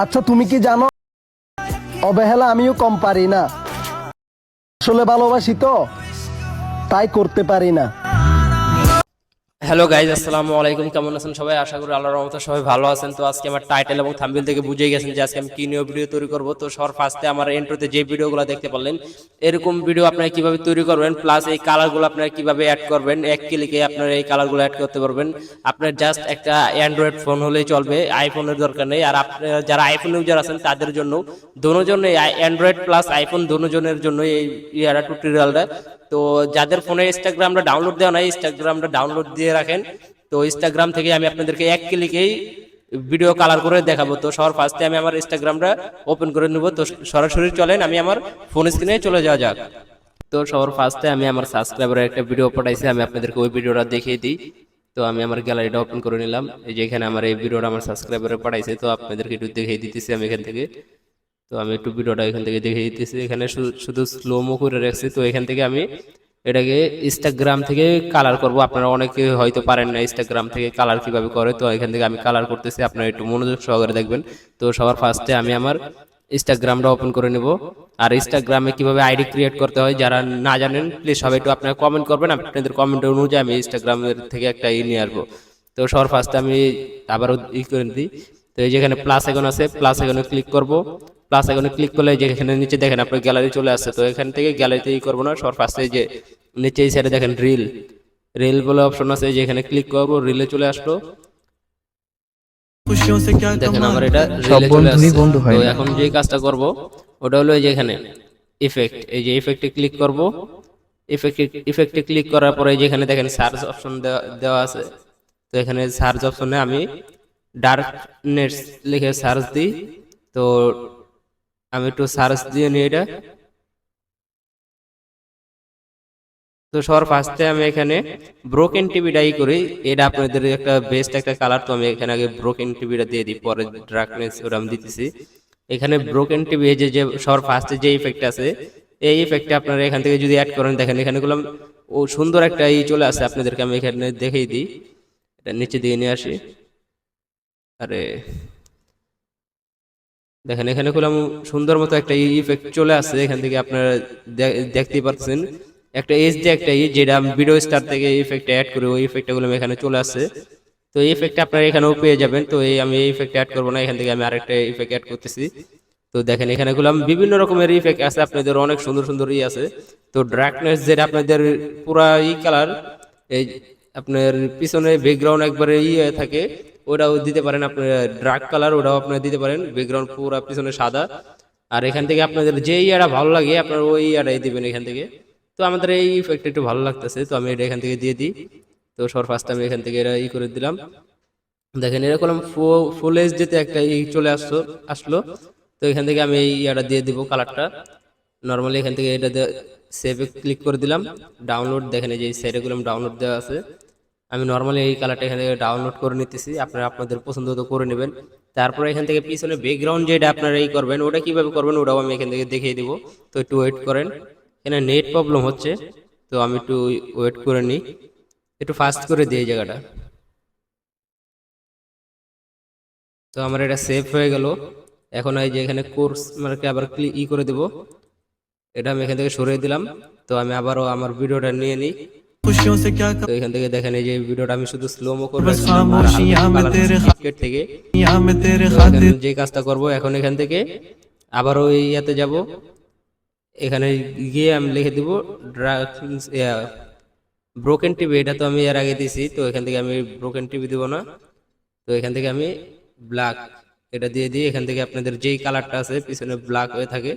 আচ্ছা তুমি কি জানো অবহেলা আমিও কম পারি না, আসলে ভালোবাসি তো তাই করতে পারি না। হ্যালো গাইজ, আসসালামু আলাইকুম। কেমন আছেন সবাই? আশা করি আল্লাহর রহমতে সবাই ভালো আছেন। তো আজকে আমার টাইটেল এবং থাম্বনেল থেকে বুঝেই গেছেন যে আজকে আমি কি নিয়ে ভিডিও তৈরি করব। তো সবার ফার্স্টে আমার ইন্ট্রোতে যে ভিডিওগুলো দেখতে পারলেন, এরকম ভিডিও আপনারা কিভাবে তৈরি করবেন, প্লাস এই কালারগুলো আপনারা কিভাবে অ্যাড করবেন, এক ক্লিকে আপনারা এই কালারগুলো অ্যাড করতে পারবেন। আপনার জাস্ট একটা অ্যান্ড্রয়েড ফোন হলেই চলবে, আইফোনের দরকার নেই। আর আপনারা যারা আইফোন ইউজার আছেন তাদের জন্য দোনোজন, অ্যান্ড্রয়েড প্লাস আইফোন দোনোজনের জন্য এই টিউটোরিয়ালটা। তো যাদের ফোনে ইনস্টাগ্রামটা ডাউনলোড দেওয়া নাই, ইনস্টাগ্রামটা ডাউনলোড দিয়ে রাখেন। তো ইনস্টাগ্রাম থেকে আমি আপনাদেরকে এক ক্লিকেই ভিডিও কালার করে দেখাবো। তো সবার ফার্স্টে আমি আমার ইনস্টাগ্রামটা ওপেন করে নেব। তো সরাসরি চলেন আমি আমার ফোন স্ক্রিনে চলে যাওয়া যাক। তো সবার ফার্স্টে আমি আমার সাবস্ক্রাইবারের একটা ভিডিও পাঠাইছি, আমি আপনাদেরকে ওই ভিডিওটা দেখিয়ে দিই। তো আমি আমার গ্যালারিটা ওপেন করে নিলাম। এই যে এখানে আমার এই ভিডিওটা আমার সাবস্ক্রাইবারে পাঠাইছে, তো আপনাদেরকে একটু দেখিয়ে দিতেছি আমি এখান থেকে। তো আমি একটু ভিডিওটা এখান থেকে দেখিয়ে দিতেছি। এখানে শুধু স্লোমো করে রাখছি। তো এখান থেকে আমি এটাকে ইনস্টাগ্রাম থেকে কালার করব। আপনারা অনেকে হয়তো পারেন না ইনস্টাগ্রাম থেকে কালার কিভাবে করে। তো এখান থেকে আমি কালার করতেছি, আপনারা একটু মনোযোগ সহকারে দেখবেন। তো সবার ফার্স্টে আমি আমার ইনস্টাগ্রামটা ওপেন করে নেব। আর ইনস্টাগ্রামে কিভাবে আইডি ক্রিয়েট করতে হয় যারা না জানেন, প্লিজ সবাই একটু আপনারা কমেন্ট করবেন। আপনাদের কমেন্টের অনুযায়ী আমি ইনস্টাগ্রামের থেকে একটা নিয়ে আসবো। তো সবার ফার্স্টে আমি আবারও করে দিই। তো এই যেখানে প্লাস আইকন আছে, প্লাস আইকনে ক্লিক করব। প্লাস আইকনে ক্লিক করলে যেখানে নিচে দেখেন আপনার গ্যালারি চলে আসছে। তো এখান থেকে গ্যালারিতে করবো না, সবার ফার্স্টে যে নিচে এই সাইডে দেখেন রিল রিল বলে অপশন আছে, যেখানে ক্লিক করবো রিলে চলে আসলো। দেখেন আমার এটা রিলে চলে আসছে। তো এখন যে কাজটা করব ওটা হলো এই যে এখানে ইফেক্ট, এই যে ইফেক্টে ক্লিক করব। ইফেক্টে ক্লিক করার পরে যেখানে দেখেন সার্চ অপশন দেওয়া আছে। তো এখানে সার্চ অপশনে আমি ডার্কনেস লিখে সার্চ দিই। তো আমি একটু সার্চ দিয়ে নিই এটা। তো সবার ফার্স্টে আমি এখানে ব্রোকেন টিভিটা করি, এটা আপনাদের একটা বেস্ট একটা কালার। তো আমি এখানে আগে ব্রোকেন টিভিটা দিয়ে দিই, পরে ডার্কনেস ওটা আমি দিতেছি। এখানে ব্রোকেন টিভি যে যে সবার ফার্স্টে যে ইফেক্ট আছে, এই ইফেক্টটা আপনারা এখান থেকে যদি অ্যাড করেন, দেখেন এখানে গুলো ও সুন্দর একটা চলে আসে। আপনাদেরকে আমি এখানে দেখিয়ে দিই, এটা নিচে দিয়ে নিয়ে আসি। আরে দেখেন এখানে খুলাম সুন্দর মতো একটা ইফেক্ট চলে আসছে। এখান থেকে আপনারা দেখতেই পাচ্ছেন একটা এজ দিয়ে একটা যেটা আমি ভিডিও স্টার থেকে ইফেক্ট অ্যাড করি, ওই ইফেক্টটা গুলো এখানে চলে আসছে। তো এই ইফেক্টটা আপনারা এখানেও পেয়ে যাবেন। তো আমি এই ইফেক্ট অ্যাড করবো না, এখান থেকে আমি আরেকটা ইফেক্ট অ্যাড করতেছি। তো দেখেন এখানে গুলো বিভিন্ন রকমের ইফেক্ট আছে, আপনাদের অনেক সুন্দর সুন্দর আছে। তো ডার্কনেস যেটা আপনাদের পুরা কালার, এই আপনার পিছনে ব্যাকগ্রাউন্ড একবারে হয়ে থাকে, ওটাও দিতে পারেন। আপনার ডার্ক কালার ওটাও আপনারা দিতে পারেন, ব্যাকগ্রাউন্ড পুরো পিছনে সাদা। আর এখান থেকে আপনাদের যে ইয়াটা ভালো লাগে আপনারা ওই ইয়াটাই দিবেন এখান থেকে। তো আমাদের এই ইফেক্ট একটু ভালো লাগতেছে, তো আমি এটা এখান থেকে দিয়ে দিই। তো সর ফার্স্ট আমি এখান থেকে এটা করে দিলাম। দেখেন এরকম ফুল এইচডিতে একটা চলে আসলো। তো এখান থেকে আমি এই ইয়াটা দিয়ে দিব কালারটা। নর্মালি এখান থেকে এটা সেভে ক্লিক করে দিলাম। ডাউনলোড দেখেন এই যে সাইডে ডাউনলোড দেওয়া আছে। আমি নর্মালি এই কালারটা এখান থেকে ডাউনলোড করে নিতেছি, আপনারা আপনাদের পছন্দ তো করে নেবেন। তারপরে এখান থেকে পিছনে ব্যাকগ্রাউন্ড যেটা আপনারা করবেন, ওটা কিভাবে করবেন ওটাও আমি এখান থেকে দেখিয়ে দিব। তো একটু ওয়েট করেন, এখানে নেট প্রবলেম হচ্ছে। তো আমি একটু ওয়েট করে নিই, একটু ফাস্ট করে দিই এই জায়গাটা। তো আমার এটা সেভ হয়ে গেল। এখন এই যে এখানে কোর্স মার্কে আবার ক্লিক করে দেব, এটা আমি এখান থেকে সরিয়ে দিলাম। তো আমি আবারও আমার ভিডিওটা নিয়ে নিই। তো এখান থেকে দেখেন এই যে ভিডিওটা আমি শুধু স্লোমো করবো থেকে। যে কাজটা করব এখন এখান থেকে আবারও এই ইয়াতে যাব, এখানে গিয়ে আমি লিখে দিব ব্রোকেন টিভি। এটা তো আমি এর আগে দিছি, তো এখান থেকে আমি ব্রোকেন টিভি দিব না। তো এখান থেকে আমি ব্ল্যাক এটা দিয়ে দিই। এখান থেকে আপনাদের যেই কালারটা আছে পিছনে ব্ল্যাক হয়ে থাকে,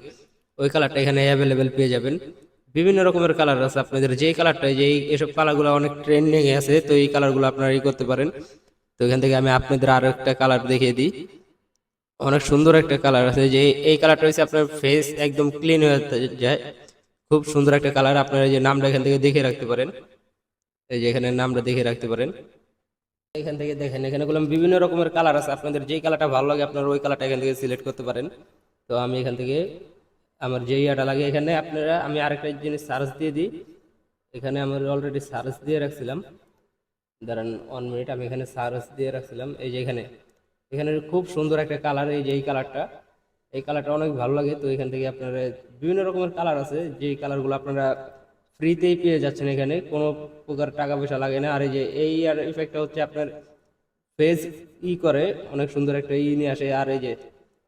ওই কালারটা এখানে অ্যাভেলেবেল পেয়ে যাবেন। বিভিন্ন রকমের কালার আছে, আপনাদের যেই কালারটা, যেই এসব কালারগুলো অনেক ট্রেন্ডিং এ আছে, তো এই কালারগুলো আপনারা করতে পারেন। তো এখান থেকে আমি আপনাদের আরো একটা কালার দেখিয়ে দিই, অনেক সুন্দর একটা কালার আছে। যে এই কালারটা হচ্ছে আপনার ফেস একদম ক্লিন হয়ে যায়, খুব সুন্দর একটা কালার। আপনারা যে নামটা এখান থেকে দেখে রাখতে পারেন, এই যে এখানে নামটা দেখে রাখতে পারেন। এখান থেকে দেখেন এখানে বিভিন্ন রকমের কালার আছে, আপনাদের যেই কালারটা ভালো লাগে আপনারা ওই কালারটা এখান থেকে সিলেক্ট করতে পারেন। তো আমি এখান থেকে আমার যে ইয়াটা লাগে এখানে আপনারা, আমি আরেকটা জিনিস সার্চ দিয়ে দিই। এখানে আমার অলরেডি সার্চ দিয়ে রাখছিলাম, দাঁড়ান 1 মিনিট, আমি এখানে সার্চ দিয়ে রাখছিলাম। এই যে এখানে এখানে খুব সুন্দর একটা কালার, এই যে এই কালারটা অনেক ভালো লাগে। তো এখান থেকে আপনারা বিভিন্ন রকমের কালার আছে, যে কালারগুলো আপনারা ফ্রিতেই পেয়ে যাচ্ছেন, এখানে কোনো প্রকার টাকা পয়সা লাগে না। আর এই যে এই আর ইফেক্টটা হচ্ছে আপনার ফেস করে অনেক সুন্দর একটা নিয়ে আসে। আর এই যে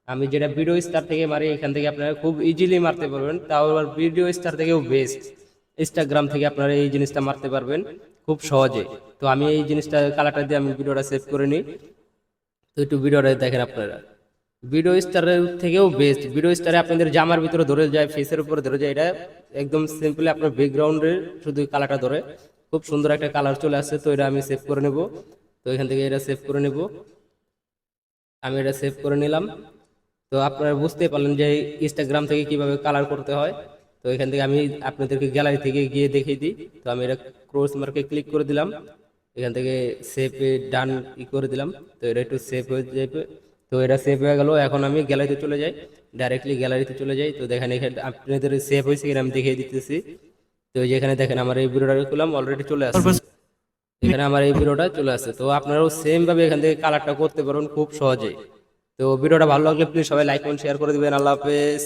আমি যেটা ভিডিও স্টার থেকে মারি, এখান থেকে আপনারা খুব ইজিলি মারতে পারবেন। তাও আবার ভিডিও স্টার থেকেও বেস্ট, ইনস্টাগ্রাম থেকে আপনারা এই জিনিসটা মারতে পারবেন খুব সহজে। তো আমি এই জিনিসটা কালারটা দিয়ে আমি ভিডিওটা সেভ করে নিই। তো একটু ভিডিওটা দেখেন আপনারা, ভিডিও স্টারের থেকেও বেস্ট। ভিডিও স্টারে আপনাদের জামার ভিতরে ধরে যায়, ফেসের উপরে ধরে যায়, এটা একদম সিম্পলি আপনার ব্যাকগ্রাউন্ডের শুধু কালারটা ধরে খুব সুন্দর একটা কালার চলে আসছে। তো এটা আমি সেভ করে নেব। তো এখান থেকে এটা সেভ করে নেব, আমি এটা সেভ করে নিলাম। তো আপনারা বুঝতে পারলেন যে ইনস্টাগ্রাম থেকে কিভাবে কালার করতে হয়। তো এখান থেকে আমি আপনাদেরকে গ্যালারি থেকে গিয়ে দেখিয়ে দিই। তো আমি এটা ক্রস মার্কে ক্লিক করে দিলাম, এখান থেকে সেভে ডান করে দিলাম। তো এটা একটু সেভ হয়ে যাবে। তো এটা সেভ হয়ে গেল। এখন আমি গ্যালারিতে চলে যাই, ডাইরেক্টলি গ্যালারিতে চলে যাই। তো দেখেন এখানে আপনাদের সেভ হয়েছে কিনা আমি দেখিয়ে দিতেছি। তো যেখানে দেখেন আমার এই ভিডিওটা করলাম, অলরেডি চলে আসছে, এখানে আমার এই ভিডিওটা চলে আসছে। তো আপনারাও সেম ভাবে এখান থেকে কালারটা করতে পারবেন খুব সহজেই। তো ভিডিওটা ভালো লাগলে প্লিজ সবাই লাইক কমেন্ট শেয়ার করে দিবেন। আল্লাহ হাফেজ।